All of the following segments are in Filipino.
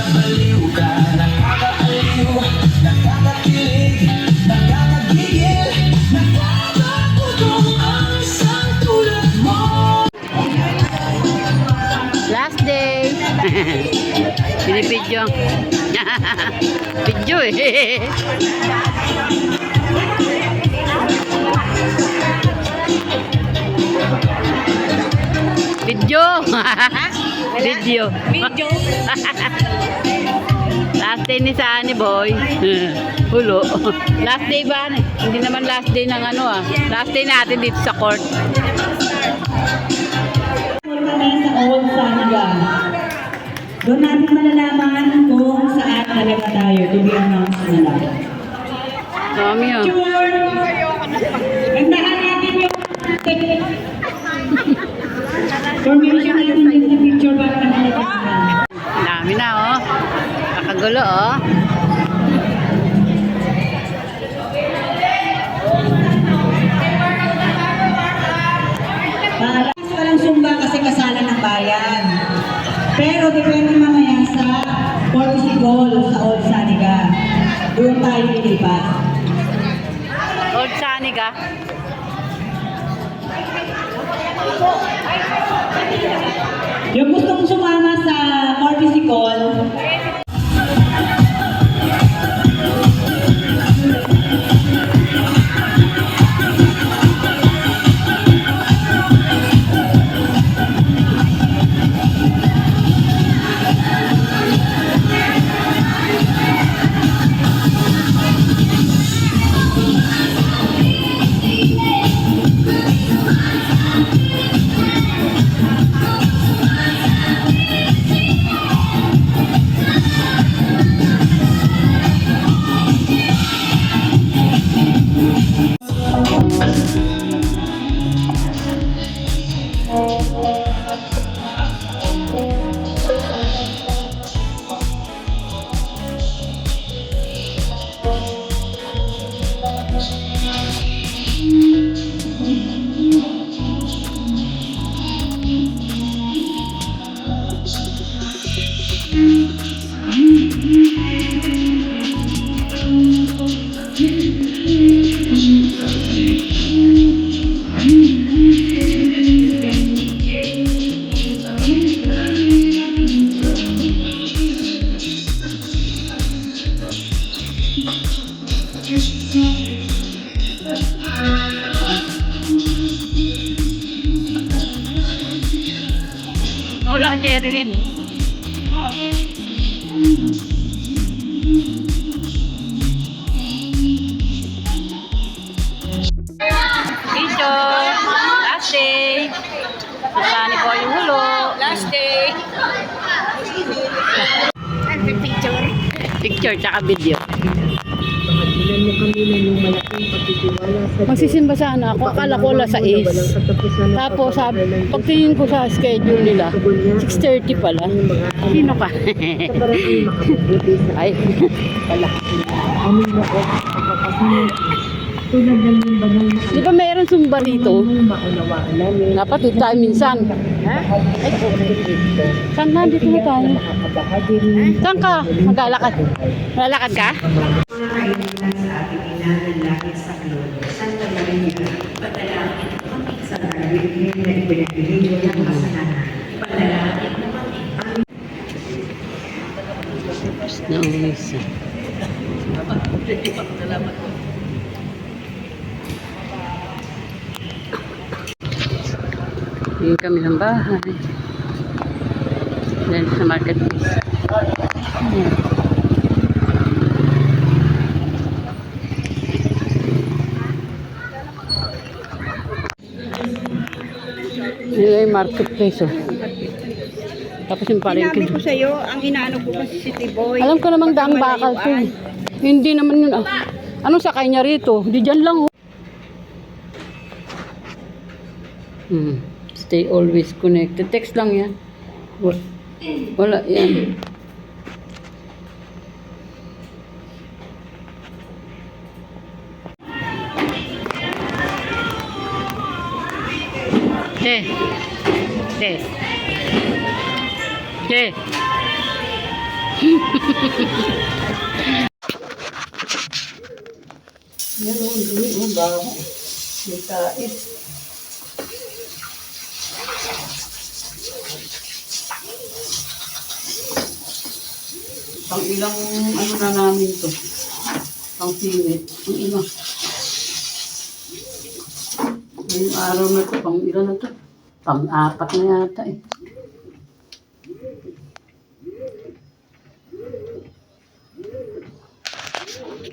Nakakabaliw ka, nakakaaliw, nakakakilig, nakakagigil, nakakatutong ang isang tulad mo. Last day. Pinipidyo. Pidyo eh. Video. Video. Video. Last day ni Sani Boy. Hulo. Last day ba? Hindi naman last day ng ano ah. Last day natin dito sa court. Kami sa Old Saniga. Doon natin malalaman kung saan talaga tayo. To be announced na lang. Dami ah. Sure! Gandahan natin yung formation natin din sa picture para nakalagyan. Dami na oh. Nakagulo oh. Walang sumba kasi kasalan ng bayan. Pero depende mamaya sa policy goal sa Old Saniga. Doon tayo ilipat. Old Saniga. Yung gustong sumama sa policy goal, Wala si Erin. Dito. Last day. Sani Boy Hulo. Last day. Picture. Picture tsaka video. Pagkatilan mo kami ng yung malaking pagtitiwala sa Magsisimba sana ako. Akala ko alas 6. Tapos pagtingin ko sa schedule nila, 6:30 pala. Sino ka? Ay, pala. Amin na ko, pagkakasunod. Tulad ng yung banal na Di ba mayroon sumba rito? maunawaan namin. Dapat dito tayo minsan. Ay, dito. Saan na? Dito na tayo. Makakabahagi rin. Saan ka? Maglalakad. Maglalakad ka? Mga kaibigan sa ating ina ng langit sa Lord, Santa Maria, Padalangin ang sa nagbibihin na ipinagbihin ng kasalanan. Padalangin naman ang Na umisa. Yung kami ng bahay. Then sa marketplace. Ayan. Yun yung marketplace oh. Tapos yung palengke. sinabi ko sa iyo, ang inaano ko kasi si Tiboy. Alam ko namang daang bakal to. Hindi naman yun ah. Anong sakay niya rito? Di dyan lang oh. Stay always connected. Text lang yan. Wala yan. Che. Meron, dumi, baho. May tais. Pang ilang ano na namin to. Pang sinit. Ang ina. Ngayong araw na to, pang ilan na to. Pang-apat na yata eh.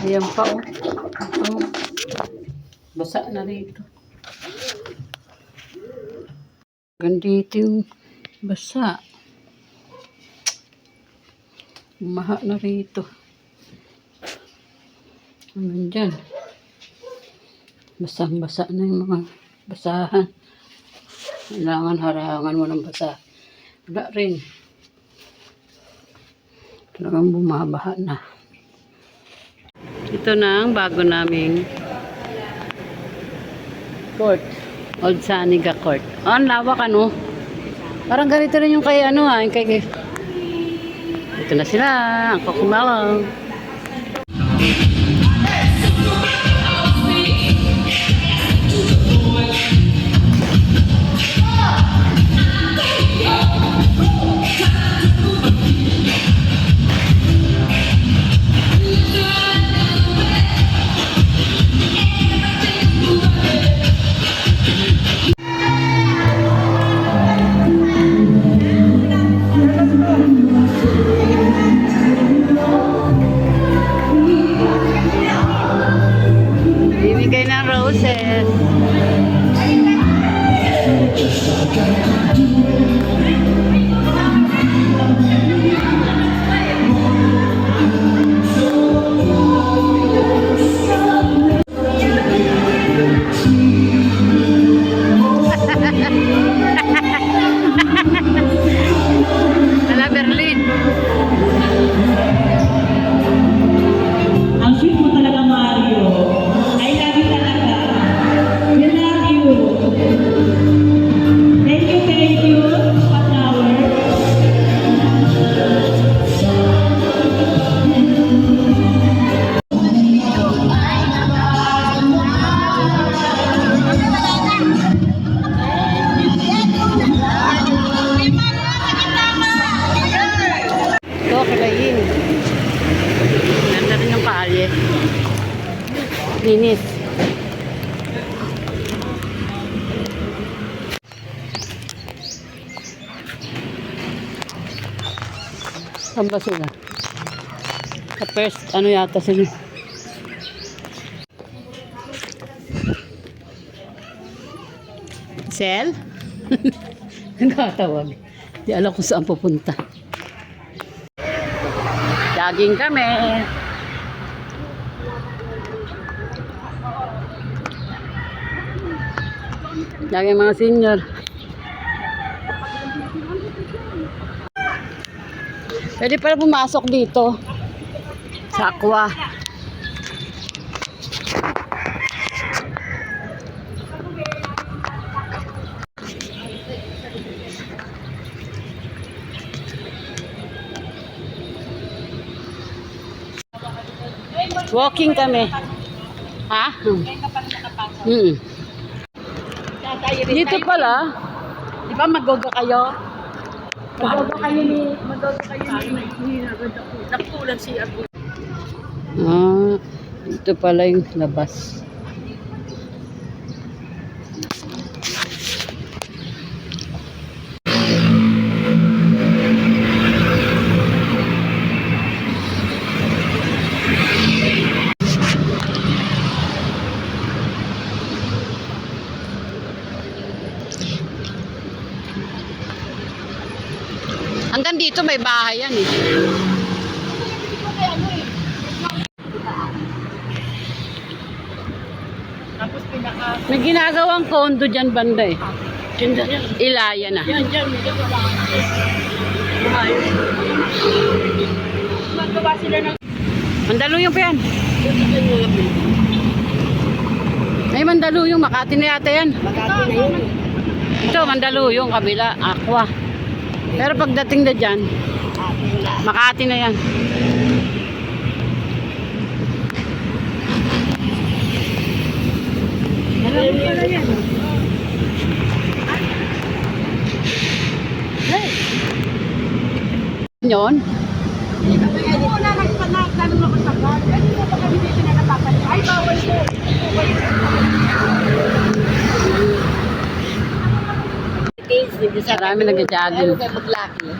Ayan pa oh. Ito. Basa na rito. Gandito yung basa. Maha na rito. Ano dyan? Basang-basa na yung mga basahan. Kailangan harangan mo ng basa. Wala rin. Talagang bumabaha na. Ito na ang bago naming court. Old Saniga Court. Oh, ang lawak ano. Parang ganito rin yung kay ano ha. Yung kay... Ito na sila. Ang kukumalang. Bibigay ng roses. Ala Berlin. Ang sweet mo talaga, Mario. I love you talaga. We love you. Thank you, Patawar. Ito, kilayin. Ganda rin yung kalye. Linis. Saan ba sila? Sa first, ano yata sila? Sel? Nagkatawag. Di alam kung saan pupunta. Jogging kami. Jogging mga senior. Pwede pala pumasok dito. Sa aqua. Walking kami. Ha? Dito pala. Di ba magogo kayo? Magogo kayo ni napulan siya. Ah, dito pala yung labas. Hanggang dito may bahay yan eh. May ginagawang kondo dyan banda eh. Ilaya na. Mandaluyong pa yan. Ay, Mandaluyong. Makati na yata yan. Ito, Mandaluyong. Kabila. Aqua. Pero pagdating na dyan, Makati na yan. Alam mo pala yan. Yun. Hindi mo na nagtanong ako sa bar. Pwede mo ba kami dito na napapalit? Ay, bawal po. Marami nag-jogging. Ayaw kayo maglaki.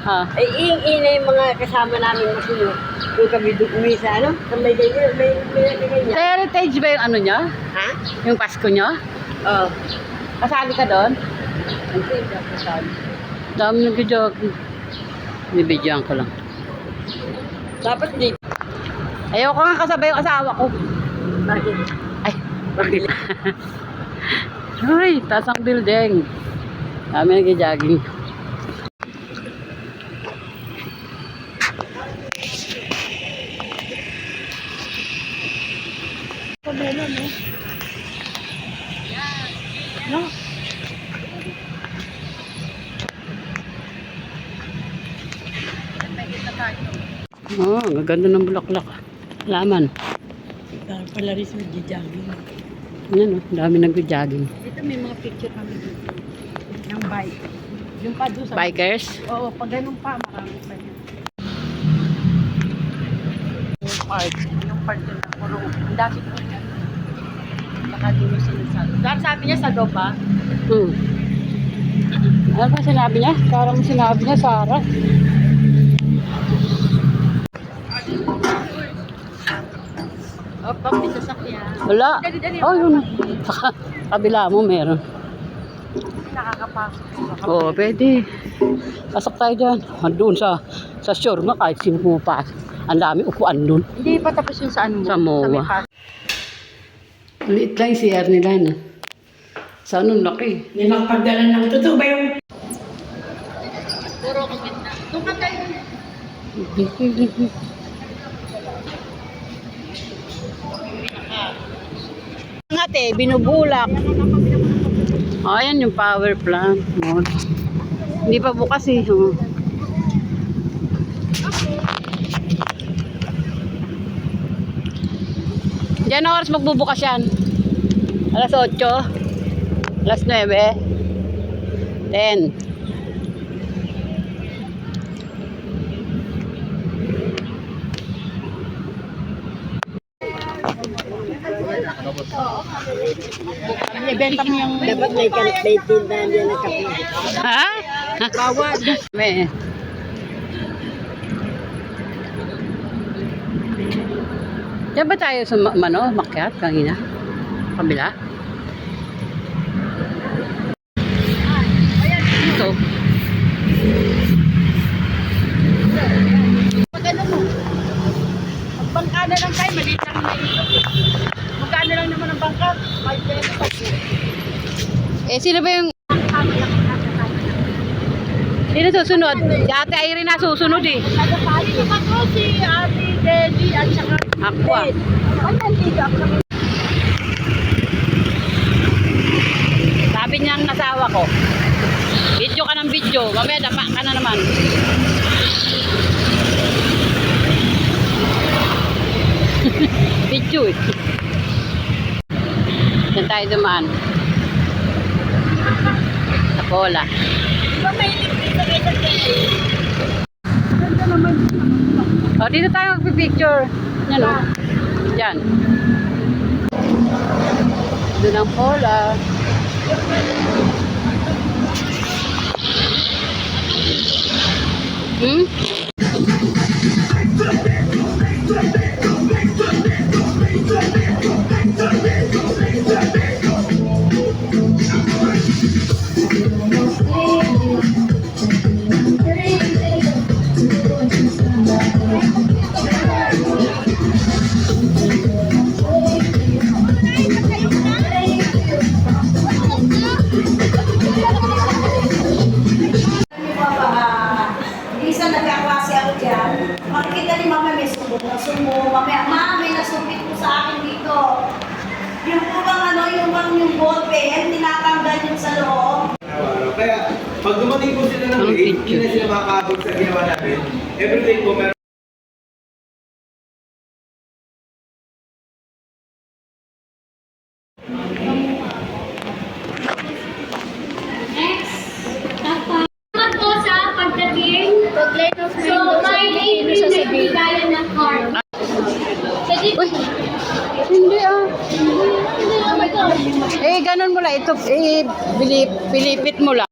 Ah. Ay, iing-ina yung mga kasama namin masuyo. Kung kami uwi sa ano, sa may ganyan, may ganyan. Sa Heritage ba yung ano niya? Ha? Yung Pasko niya? Oo. Kasali ka doon? Ang tinda ko sabi. Dami nag-jogging. Nibidyoan ko lang. Dapat di. Ayoko nga kasabay yung asawa ko. Bakit? Ay, bakit? Ay, taas ang building. Dami nag-jogging. Oh, ang ganda ng bulaklak. Laman. Pala rin sa jogging. Yan, oh, dami nag-jogging. Dito may mga picture kami dito. Ng bike. Yung pa doon sa... Bikers? Oo, pag ganun pa, marami pa yan. Yung part doon na puro. Ang dami ko yan. Baka doon sinasabi. Dahil sabi niya sa dopa, Ano ba sinabi niya? Parang sinabi niya, Sarah. pag may sasakyan, Wala. Oh, yun. Sa kabila mo meron. nakakapasok. Oo, pwede. Pasok tayo dyan. Doon sa shore nga, kahit sino pumapasok. Ang dami upuan doon. Hindi pa tapos yung sa ano mo. Sa MOA. may pas- Maliit lang yung CR nila na. Sa anong laki? Hindi makapagdala ng totoo ba yung Puro ko ganda. Doon ka tayo. Ngate, binubulak. Oh, ayan yung power plant. Oh. Hindi pa bukas eh. Oh. Diyan na oras magbubukas yan. Alas 8. Alas 9. 10. Ibenta mo yung... Dapat may tindahan yan ng kape. Ha? Bawal. May. Diyan ba tayo sa makyat kanina? Kabila? Ito. Pag ano mo, pag bangka na lang tayo, maliit lang na ito. Magkano lang naman ang bangka? 5 pesos. Eh, sino ba yung... Sino susunod? Si Ate Irene na susunod eh. Nagpapali naman ko si Ate Deli at saka Ako ah. Ba't nandito ako? Sabi niya ang asawa ko. Video ka ng video. Mamaya dapa ka na naman. Video eh. Saan tayo dumaan? Sa Pola. O, dito tayo magpipicture. Yan o. Yan. Doon ang Pola. Isa nagkaklase ako dyan. Makikita ni Mama may sumbong na sumbong. Mamaya, Ma, may nasumbit po sa akin dito. Yung po bang ano, yung ball pen, tinatanggal yung sa loob. Kaya, pag dumating po sila sila ng Anong late, hindi picture? na sila makakabot sa ginawa namin. Everyday po meron. Salamat po sa pagdating. So, may libre bigayan ng card. Uy, hindi ah. Eh, ganun mo lang. Ito, pilipit mo lang.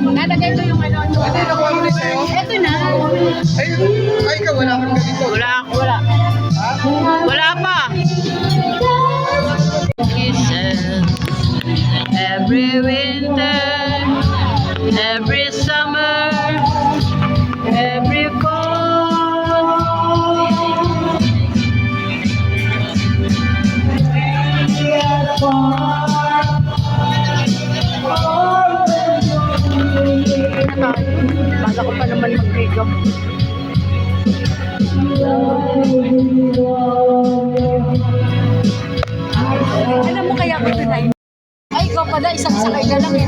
Nalagay ko yung ano. Ate, nakuha mo na sa'yo? Eto na. Ay, ikaw, wala kang ganito. Wala. Wala pa. Kisses. Every winter, every summer, every fall. Bala ko pa naman mag-makeup. Alam mo kaya ko tunay? Ay, ikaw pala, isang sakay ka lang eh.